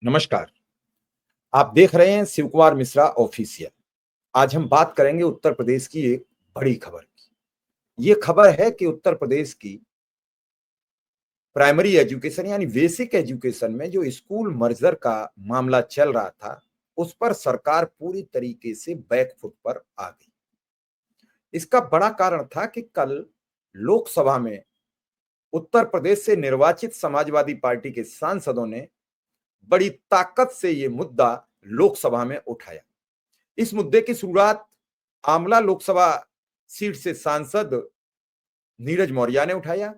नमस्कार। आप देख रहे हैं शिव कुमार मिश्रा ऑफिशियल। आज हम बात करेंगे उत्तर प्रदेश की एक बड़ी खबर की। ये खबर है कि उत्तर प्रदेश की प्राइमरी एजुकेशन यानी बेसिक एजुकेशन में जो स्कूल मर्जर का मामला चल रहा था, उस पर सरकार पूरी तरीके से बैकफुट पर आ गई। इसका बड़ा कारण था कि कल लोकसभा में उत्तर प्रदेश से निर्वाचित समाजवादी पार्टी के सांसदों ने बड़ी ताकत से ये मुद्दा लोकसभा में उठाया। इस मुद्दे की शुरुआत आमला लोकसभा सीट से सांसद नीरज मौर्य ने उठाया।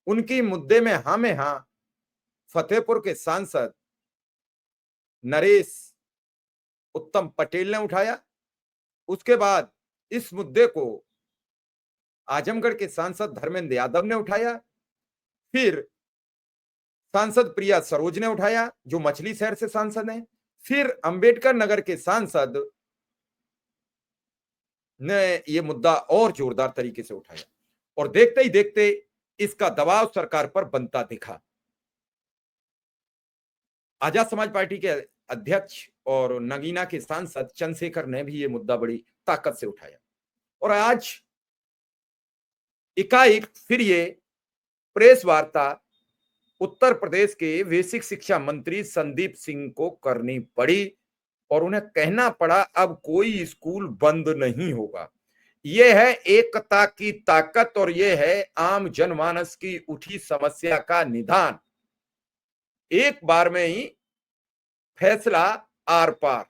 उनकी मुद्दे में हाँ में हाँ फतेहपुर के सांसद नरेश उत्तम पटेल ने उठाया। उसके बाद इस मुद्दे को आजमगढ़ के सांसद धर्मेंद्र यादव ने उठाया। फिर सांसद प्रिया सरोज ने उठाया, जो मछली शहर से सांसद हैं। फिर अंबेडकर नगर के सांसद ने ये मुद्दा और जोरदार तरीके से उठाया और देखते ही देखते इसका दबाव सरकार पर बनता दिखा। आजाद समाज पार्टी के अध्यक्ष और नगीना के सांसद चंद्रशेखर ने भी ये मुद्दा बड़ी ताकत से उठाया और आज एकाएक फिर ये प्रेस वार्ता उत्तर प्रदेश के बेसिक शिक्षा मंत्री संदीप सिंह को करनी पड़ी और उन्हें कहना पड़ा अब कोई स्कूल बंद नहीं होगा। यह है एकता की ताकत और यह है आम जनमानस की उठी समस्या का निदान। एक बार में ही फैसला आर पार।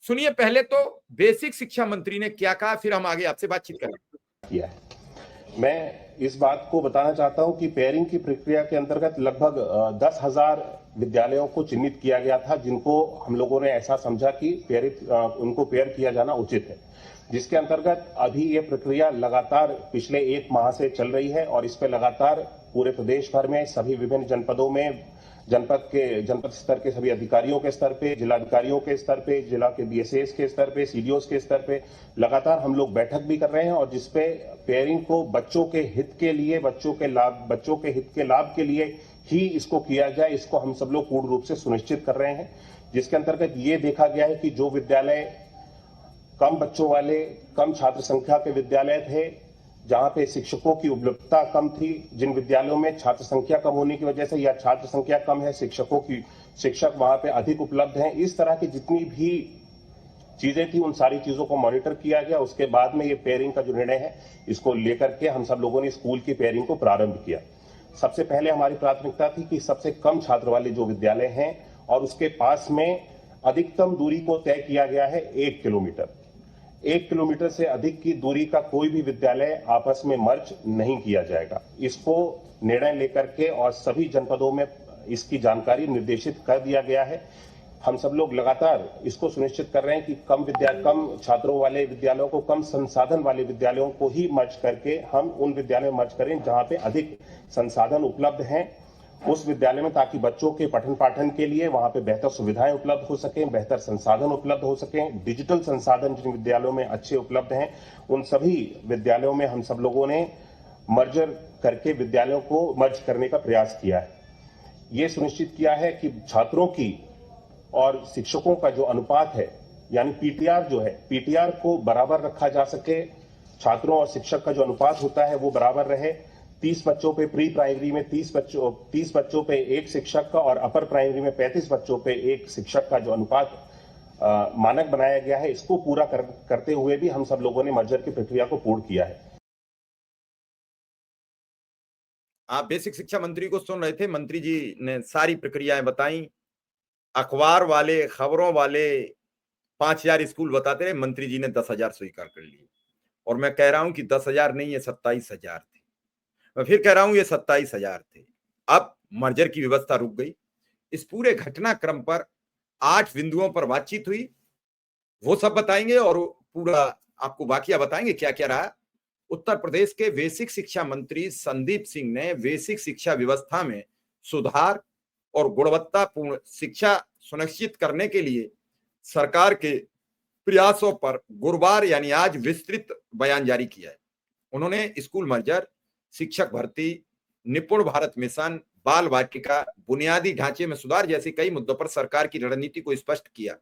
सुनिए पहले तो बेसिक शिक्षा मंत्री ने क्या कहा, फिर हम आगे आपसे बातचीत करेंगे। मैं इस बात को बताना चाहता हूं कि पेयरिंग की प्रक्रिया के अंतर्गत लगभग 10,000 विद्यालयों को चिन्हित किया गया था, जिनको हम लोगों ने ऐसा समझा कि उनको पेयर किया जाना उचित है, जिसके अंतर्गत अभी ये प्रक्रिया लगातार पिछले 1 माह से चल रही है और इस पे लगातार पूरे प्रदेश भर में सभी विभिन्न जनपदों में जनपद स्तर के सभी अधिकारियों के स्तर पे, जिलाधिकारियों के स्तर पे, जिला के बीएसएस के स्तर पे, सीडीओस के स्तर पे लगातार हम लोग बैठक भी कर रहे हैं और जिसपे पेयरिंग को बच्चों के हित के लिए, बच्चों के हित के लाभ के लिए ही इसको किया जाए, इसको हम सब लोग पूर्ण रूप से सुनिश्चित कर रहे हैं। जिसके अंतर्गत ये देखा गया है कि जो विद्यालय कम बच्चों वाले, कम छात्र संख्या के विद्यालय थे, जहां पे शिक्षकों की उपलब्धता कम थी, जिन विद्यालयों में छात्र संख्या कम होने की वजह से या छात्र संख्या कम है, शिक्षक वहां पे अधिक उपलब्ध हैं, इस तरह की जितनी भी चीजें थी उन सारी चीजों को मॉनिटर किया गया। उसके बाद में ये पेयरिंग का जो निर्णय है, इसको लेकर के हम सब लोगों ने स्कूल की पेयरिंग को प्रारंभ किया। सबसे पहले हमारी प्राथमिकता थी कि सबसे कम छात्र वाले जो विद्यालय हैं और उसके पास में अधिकतम दूरी को तय किया गया है 1 किलोमीटर। 1 किलोमीटर से अधिक की दूरी का कोई भी विद्यालय आपस में मर्ज नहीं किया जाएगा। इसको निर्णय लेकर के और सभी जनपदों में इसकी जानकारी निर्देशित कर दिया गया है। हम सब लोग लगातार इसको सुनिश्चित कर रहे हैं कि कम छात्रों वाले विद्यालयों को, कम संसाधन वाले विद्यालयों को ही मर्ज करके हम उन विद्यालयों में मर्ज करें जहां पे अधिक संसाधन उपलब्ध हैं उस विद्यालय में, ताकि बच्चों के पठन पाठन के लिए वहां पे बेहतर सुविधाएं उपलब्ध हो सकें, बेहतर संसाधन उपलब्ध हो सकें। डिजिटल संसाधन जिन विद्यालयों में अच्छे उपलब्ध हैं उन सभी विद्यालयों में हम सब लोगों ने मर्जर करके विद्यालयों को मर्ज करने का प्रयास किया है। ये सुनिश्चित किया है कि छात्रों की और शिक्षकों का जो अनुपात है, यानी पीटीआर जो है, पीटीआर को बराबर रखा जा सके। छात्रों और शिक्षक का जो अनुपात होता है वो बराबर रहे। 30 बच्चों पे प्री प्राइमरी में 30 बच्चों पे एक शिक्षक का और अपर प्राइमरी में 35 बच्चों पे एक शिक्षक का जो अनुपात मानक बनाया गया है, इसको पूरा करते हुए भी हम सब लोगों ने मर्जर की प्रक्रिया को पूर्ण किया है। आप बेसिक शिक्षा मंत्री को सुन रहे थे। मंत्री जी ने सारी प्रक्रियाएं बताई। अखबार वाले, खबरों वाले 5,000 स्कूल बताते रहे, मंत्री जी ने 10,000 स्वीकार कर लिए और मैं कह रहा हूं कि 10,000 नहीं, ये 27,000 थे। मैं फिर कह रहा हूं ये 27,000 थे। अब मर्जर की व्यवस्था रुक गई। इस पूरे घटनाक्रम पर 8 बिंदुओं पर बातचीत हुई, वो सब बताएंगे और पूरा आपको वाकया बताएंगे क्या क्या रहा। उत्तर प्रदेश के बेसिक शिक्षा मंत्री संदीप सिंह ने बेसिक शिक्षा व्यवस्था में सुधार और गुणवत्तापूर्ण शिक्षा सुनिश्चित करने के लिए सरकार के प्रयासों पर गुरुवार यानी आज विस्तृत बयान जारी किया है। उन्होंने स्कूल मर्जर, शिक्षक भर्ती, निपुण भारत मिशन, बाल वाटिका, बुनियादी ढांचे में सुधार जैसे कई मुद्दों पर सरकार की रणनीति को स्पष्ट किया।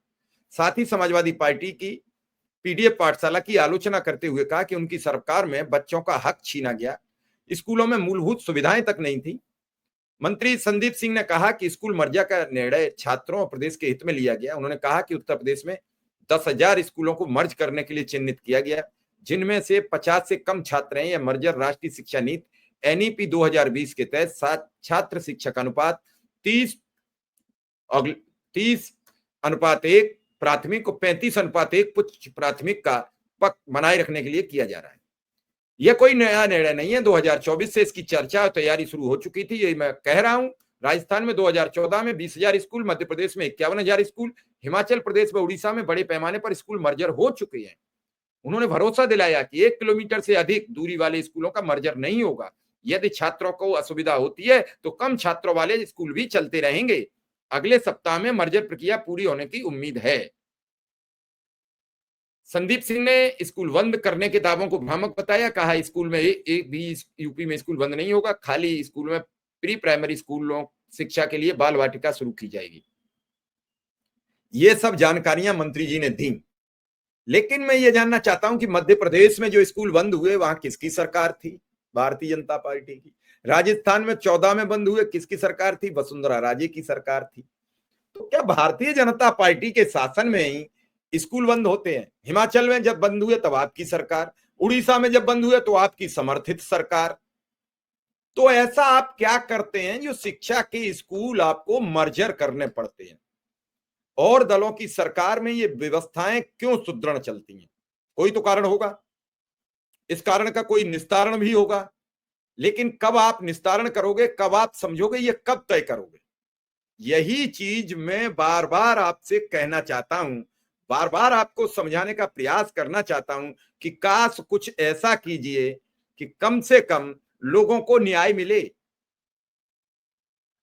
साथ ही समाजवादी पार्टी की पीडीएफ पाठशाला की आलोचना करते हुए कहा कि उनकी सरकार में बच्चों का हक छीना गया, स्कूलों में मूलभूत सुविधाएं तक नहीं थी। मंत्री संदीप सिंह ने कहा कि स्कूल मर्जा का निर्णय छात्रों और प्रदेश के हित में लिया गया। उन्होंने कहा कि उत्तर प्रदेश में 10,000 स्कूलों को मर्ज करने के लिए चिन्हित किया गया, जिनमें से 50 से कम छात्र हैं। यह मर्जर राष्ट्रीय शिक्षा नीति एनईपी 2020 के तहत छात्र शिक्षक अनुपात 30:1 प्राथमिक और 35:1 उच्च प्राथमिक का पक्ष बनाए रखने के लिए किया जा रहा है। यह कोई नया निर्णय नहीं है। 2024 से इसकी चर्चा और तैयारी शुरू हो चुकी थी। ये मैं कह रहा हूं, राजस्थान में 2014 में 20,000 स्कूल, मध्य प्रदेश में 51,000 स्कूल, हिमाचल प्रदेश व उड़ीसा में बड़े पैमाने पर स्कूल मर्जर हो चुके हैं। उन्होंने भरोसा दिलाया कि 1 किलोमीटर से अधिक दूरी वाले स्कूलों का मर्जर नहीं होगा। यदि छात्रों को असुविधा होती है तो कम छात्रों वाले स्कूल भी चलते रहेंगे। अगले सप्ताह में मर्जर प्रक्रिया पूरी होने की उम्मीद है। संदीप सिंह ने स्कूल बंद करने के दावों को भ्रामक बताया। कहा स्कूल में एक भी यूपी में स्कूल बंद नहीं होगा, खाली स्कूल में प्री प्राइमरी स्कूलों शिक्षा के लिए बाल वाटिका शुरू की जाएगी। ये सब जानकारियां मंत्री जी ने दी। लेकिन मैं ये जानना चाहता हूं कि मध्य प्रदेश में जो स्कूल बंद हुए वहां किसकी सरकार थी? भारतीय जनता पार्टी की। राजस्थान में 14 में बंद हुए, किसकी सरकार थी? वसुंधरा राजे की सरकार थी। तो क्या भारतीय जनता पार्टी के शासन में ही स्कूल बंद होते हैं? हिमाचल में जब बंद हुए तब आपकी सरकार, उड़ीसा में जब बंद हुए तो आपकी समर्थित सरकार। तो ऐसा आप क्या करते हैं जो शिक्षा के स्कूल आपको मर्जर करने पड़ते हैं? और दलों की सरकार में ये व्यवस्थाएं क्यों सुदृढ़ चलती हैं? कोई तो कारण होगा, इस कारण का कोई निस्तारण भी होगा। लेकिन कब आप निस्तारण करोगे, कब आप समझोगे, ये कब तय करोगे? यही चीज मैं बार बार आपसे कहना चाहता हूं, बार बार आपको समझाने का प्रयास करना चाहता हूं कि काश कुछ ऐसा कीजिए कि कम से कम लोगों को न्याय मिले।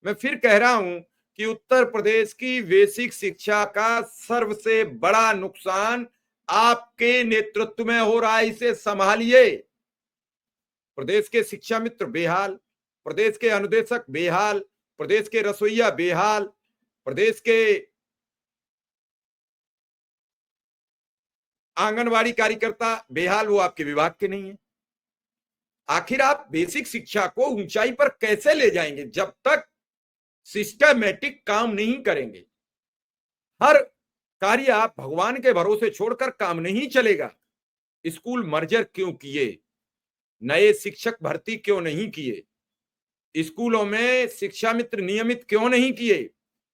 मैं फिर कह रहा हूं कि उत्तर प्रदेश की बेसिक शिक्षा का सबसे बड़ा नुकसान आपके नेतृत्व में हो रहा है। इसे संभालिए। प्रदेश के शिक्षा मित्र बेहाल, प्रदेश के अनुदेशक बेहाल, प्रदेश के रसोइया बेहाल, प्रदेश के आंगनवाड़ी कार्यकर्ता बेहाल। वो आपके विभाग के नहीं है। आखिर आप बेसिक शिक्षा को ऊंचाई पर कैसे ले जाएंगे जब तक सिस्टमैटिक काम नहीं करेंगे? हर कार्य आप भगवान के भरोसे छोड़कर काम नहीं चलेगा। स्कूल मर्जर क्यों किए? नए शिक्षक भर्ती क्यों नहीं किए? स्कूलों में शिक्षा मित्र नियमित क्यों नहीं किए?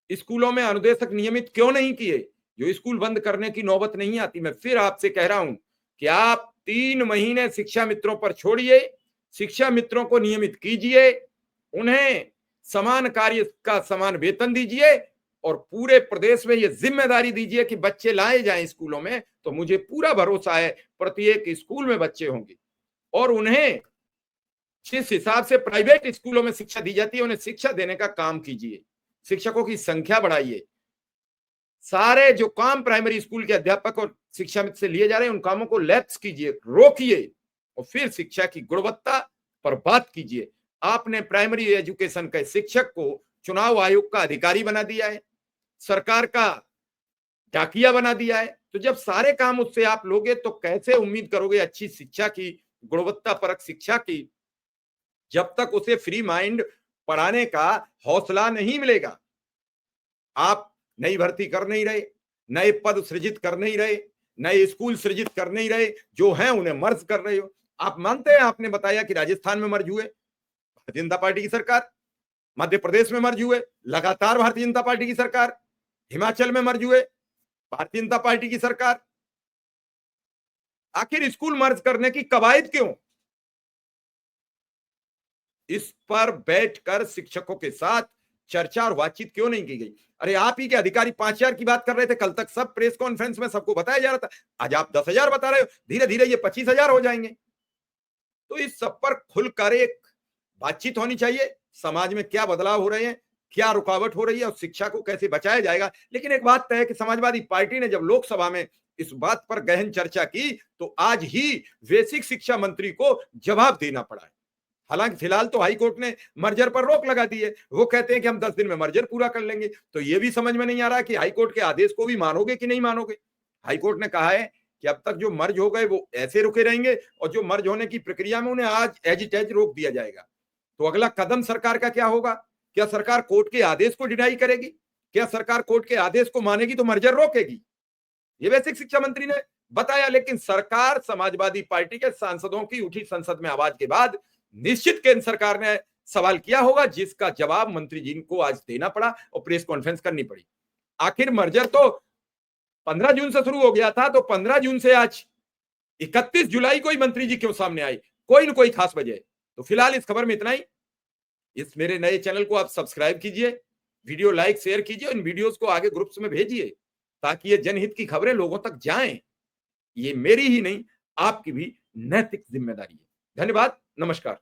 स्कूलों में अनुदेशक नियमित क्यों नहीं किए? जो स्कूल बंद करने की नौबत नहीं आती। मैं फिर आपसे कह रहा हूं कि आप 3 महीने शिक्षा मित्रों पर छोड़िए, शिक्षा मित्रों को नियमित कीजिए, उन्हें समान कार्य का समान वेतन दीजिए और पूरे प्रदेश में यह जिम्मेदारी दीजिए कि बच्चे लाए जाएं स्कूलों में। तो मुझे पूरा भरोसा है प्रत्येक स्कूल में बच्चे होंगे। और उन्हें जिस हिसाब से प्राइवेट स्कूलों में शिक्षा दी जाती है, उन्हें शिक्षा देने का काम कीजिए। शिक्षकों की संख्या बढ़ाइए। सारे जो काम प्राइमरी स्कूल के अध्यापक और शिक्षा मित्र से लिए जा रहे हैं, उन कामों को लैप्स कीजिए, रोकिए और फिर शिक्षा की गुणवत्ता पर बात कीजिए। आपने प्राइमरी एजुकेशन के शिक्षक को चुनाव आयोग का अधिकारी बना दिया है, सरकार का डाकिया बना दिया है। तो जब सारे काम उससे आप लोगे तो कैसे उम्मीद करोगे अच्छी शिक्षा की, गुणवत्ता परक शिक्षा की, जब तक उसे फ्री माइंड पढ़ाने का हौसला नहीं मिलेगा। आप नई भर्ती कर नहीं रहे, नए पद सृजित कर नहीं रहे, नए स्कूल सृजित कर नहीं रहे, जो हैं उन्हें मर्ज कर रहे हो। आप मानते हैं, आपने बताया कि राजस्थान में मर्ज हुए, भारतीय जनता पार्टी की सरकार, मध्य प्रदेश में मर्ज हुए, लगातार भारतीय जनता पार्टी की सरकार, हिमाचल में मर्ज हुए, भारतीय जनता पार्टी की सरकार। आखिर स्कूल मर्ज करने की कवायद क्यों? इस पर बैठकर शिक्षकों के साथ चर्चा और बातचीत क्यों नहीं की गई? अरे आप ही के अधिकारी 5,000 की बात कर रहे थे, कल तक सब प्रेस कॉन्फ्रेंस में सबको बताया जा रहा था। आज आप 10,000 बता रहे हो, धीरे धीरे ये 25,000 हो जाएंगे। तो इस सब पर खुलकर एक बातचीत होनी चाहिए। समाज में क्या बदलाव हो रहे हैं, क्या रुकावट हो रही है और शिक्षा को कैसे बचाया जाएगा। लेकिन एक बात तय है कि समाजवादी पार्टी ने जब लोकसभा में इस बात पर गहन चर्चा की तो आज ही बेसिक शिक्षा मंत्री को जवाब देना पड़ा है। हालांकि फिलहाल तो हाई कोर्ट ने मर्जर पर रोक लगा दी है, वो कहते हैं कि हम 10 दिन में मर्जर पूरा कर लेंगे। तो ये भी समझ में नहीं आ रहा कि हाई कोर्ट के आदेश को भी मानोगे कि नहीं मानोगे। हाई कोर्ट ने कहा है कि अब तक जो मर्ज हो गए वो ऐसे रुके रहेंगे, और जो मर्ज होने की प्रक्रिया में उन्हें आज एज इट एज रोक दिया जाएगा। तो अगला कदम सरकार का क्या होगा? क्या सरकार कोर्ट के आदेश को डिनाई करेगी? क्या सरकार कोर्ट के आदेश को मानेगी तो मर्जर रोकेगी? ये बेसिक शिक्षा मंत्री ने बताया। लेकिन सरकार, समाजवादी पार्टी के सांसदों की उठी संसद में आवाज के बाद निश्चित केंद्र सरकार ने सवाल किया होगा, जिसका जवाब मंत्री जी को आज देना पड़ा और प्रेस कॉन्फ्रेंस करनी पड़ी। आखिर मर्जर तो 15 जून से शुरू हो गया था, तो 15 जून से आज 31 जुलाई को ही मंत्री जी क्यों सामने आए? कोई ना कोई खास वजह। तो फिलहाल इस खबर में इतना ही। इस मेरे नए चैनल को आप सब्सक्राइब कीजिए, वीडियो लाइक शेयर कीजिए, इन वीडियोस को आगे ग्रुप्स में भेजिए, ताकि ये जनहित की खबरें लोगों तक जाएं। ये मेरी ही नहीं, आपकी भी नैतिक जिम्मेदारी है। धन्यवाद, नमस्कार।